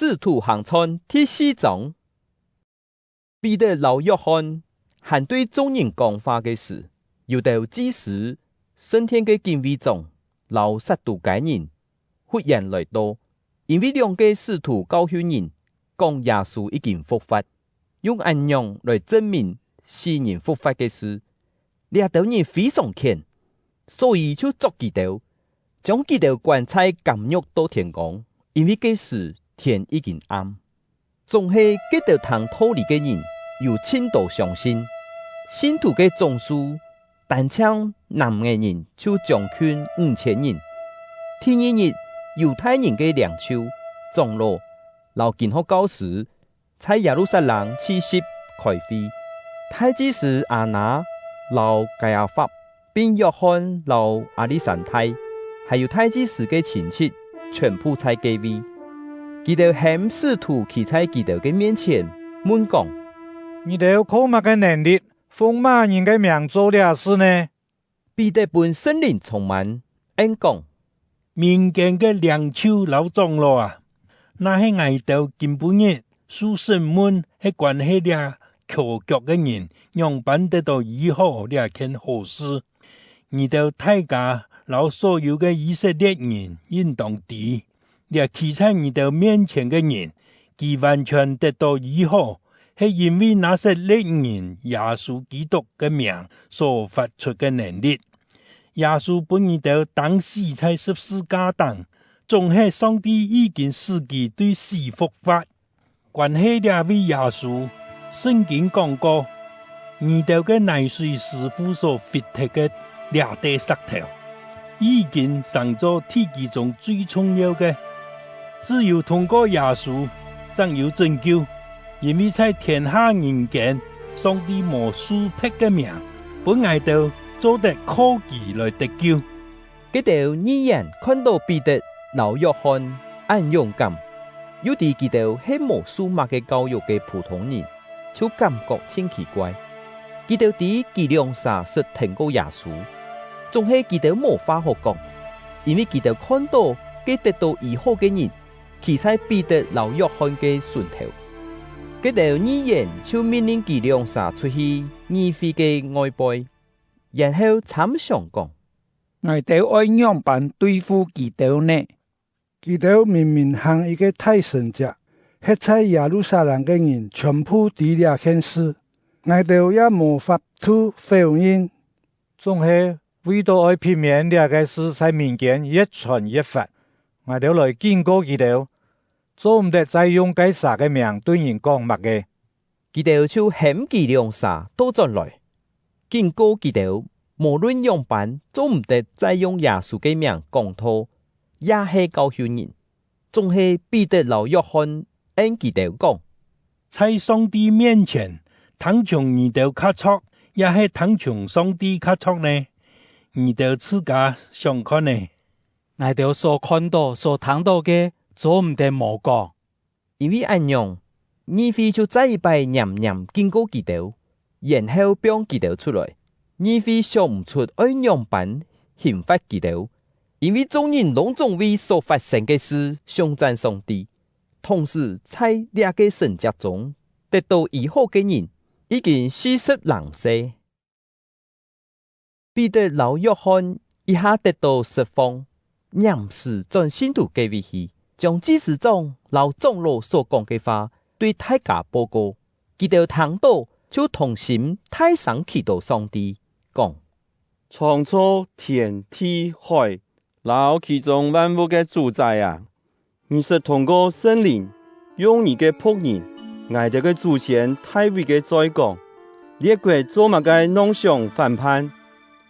使徒行傳第4章，彼得老約翰還對眾人講話嘅時，猶大祭司、升天嘅敬畏長、老撒都該人忽然來到，因為兩個使徒教訓人講耶穌已經復活，用按樣來證明死人復活嘅事，呢度人非常虔，所以就捉佢哋，將佢哋關在監獄到天光，因為嗰時天已經暗。總係佢哋通道理嘅人有千多相信，信徒嘅總數單槍男嘅人就將近5000人。第二日，猶太人嘅領袖、長老、老經學教師在耶路撒冷設席開會，大祭司亞那、老該亞法、並約翰、老亞歷山大，還有大祭司嘅親戚，全部在嗰位。佢哋向使徒企在佢哋嘅面前，問講：你哋靠乜嘅能力，奉乜人嘅名做呢事呢？彼得被聖靈充滿，應講：民間嘅領袖老長老啊，那係外頭今半日書信門係關係倆科學嘅人，樣辦得到以後倆件好事。你哋大家老所有嘅以色列人應當知。倆企在你哋面前嘅人，佢完全得到以後，係因為那些列人耶穌基督嘅名所發出嘅能力。耶穌本你哋當時在十字架上，總係上帝已經使佢對死復活。關係倆位耶穌，聖經講過，你哋嘅乃是師傅所fit嘅倆對石頭，已經成咗天地中最重要嘅。只有通過耶穌，才有拯救。因為在天下人間，上帝無sú僻嘅名，本愛到做得可記來得救。佢哋依然看到彼得、老約翰很勇敢，有啲佢哋係無數碼嘅教育嘅普通人，就感覺真奇怪。佢哋啲伎倆啥是聽過耶穌，仲係佢哋無話好講，因為佢哋看到佢得到醫好嘅人。企在彼得老約翰嘅順頭，佢哋依然就命令佢倆撒出去議會嘅外輩，然後參詳講：我哋愛樣辦對付佢哋呢？佢哋明明行一個大神跡，喺在耶路撒冷嘅人全部知了件事，我哋也無法度否認，總係為到愛避免呢個事在民間越傳越發。我哋來警告佢哋，做唔得再用該撒嘅名對人講乜嘅。佢哋就嫌佢倆撒都進來，警告佢哋，無論樣辦，做唔得再用耶穌嘅名講道，也係教訓人。仲係彼得老約翰因佢哋講，在上帝面前，聽從你哋卡錯，也係聽從上帝卡錯呢？你哋自家想看呢？我哋所看到、所聽到嘅，做唔得冇講。因為咁樣，議會就再一擺嚴嚴警告佢哋，然後幫佢哋出來。議會想唔出按樣辦刑罰佢哋，因為眾人攏總為所發生嘅事頌讚上帝，同時在兩個神跡中得到醫好嘅人已經40人死。彼得老約翰一下得到釋放。嚴時轉信徒嘅位去，將祭司長老長老所講嘅話對大家報告，佢哋聽到就同心大聲祈禱上帝，講：創造天地海，老其中萬物嘅主宰啊！你是通過聖靈，用你嘅僕人，愛哋嘅祖先大衛嘅再講，列國做乜嘅弄想反叛，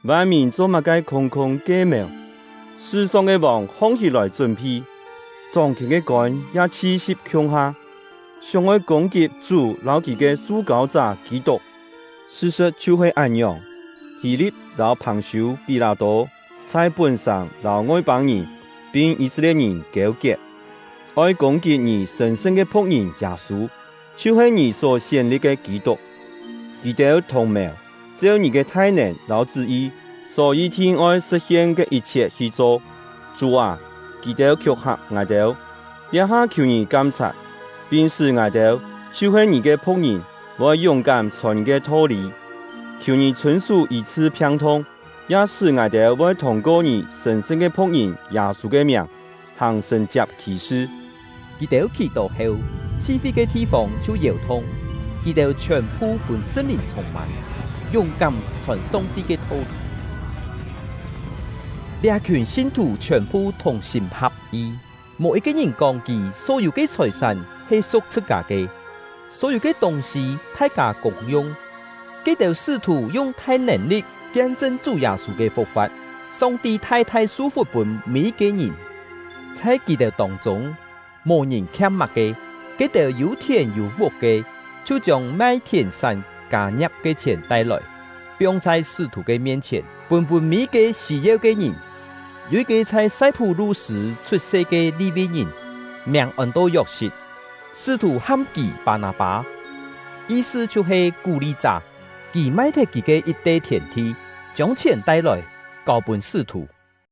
萬民做乜嘅空空秸苗。世上嘅王放起來準備，掌權嘅官也氣息強下，想要攻擊主老其嘅主教者基督。事實就係咁樣，希律老彭修比拉多在本上老外邦人並以色列人糾結，愛攻擊你神聖嘅僕人耶穌，就係你所建立嘅基督。佢哋同謀，只有你嘅大能老旨意。所以天愛實現嘅一切去做，主啊，佢哋卻嚇我哋，也下求你监察，并使我哋就是你嘅僕人，我勇敢傳你嘅道理。求你存屬一次平通，也使我哋會通過你神聖嘅僕人耶穌嘅名，行神蹟奇事。佢哋祈禱後，賜飛嘅地方就搖動，佢哋全部本聖靈充滿，勇敢傳上帝嘅道理。兩群信徒全部同心合意，冇一個人講佢所有嘅財產係屬自家嘅，所有嘅東西大家共用。佢哋試圖用大能力見證主耶穌嘅復活，上帝太舒服本每一個人。在佢哋當中，冇人欠物嘅，佢哋有田有屋嘅，就將賣田產加入嘅錢帶來，並在使徒嘅面前分每個需要嘅人。有一個在塞浦路時出世嘅利未人，名按到約瑟，使徒喊佢巴拿巴，意思就是鼓勵者。佢賣得佢嘅一地田地，將錢帶來交本使徒。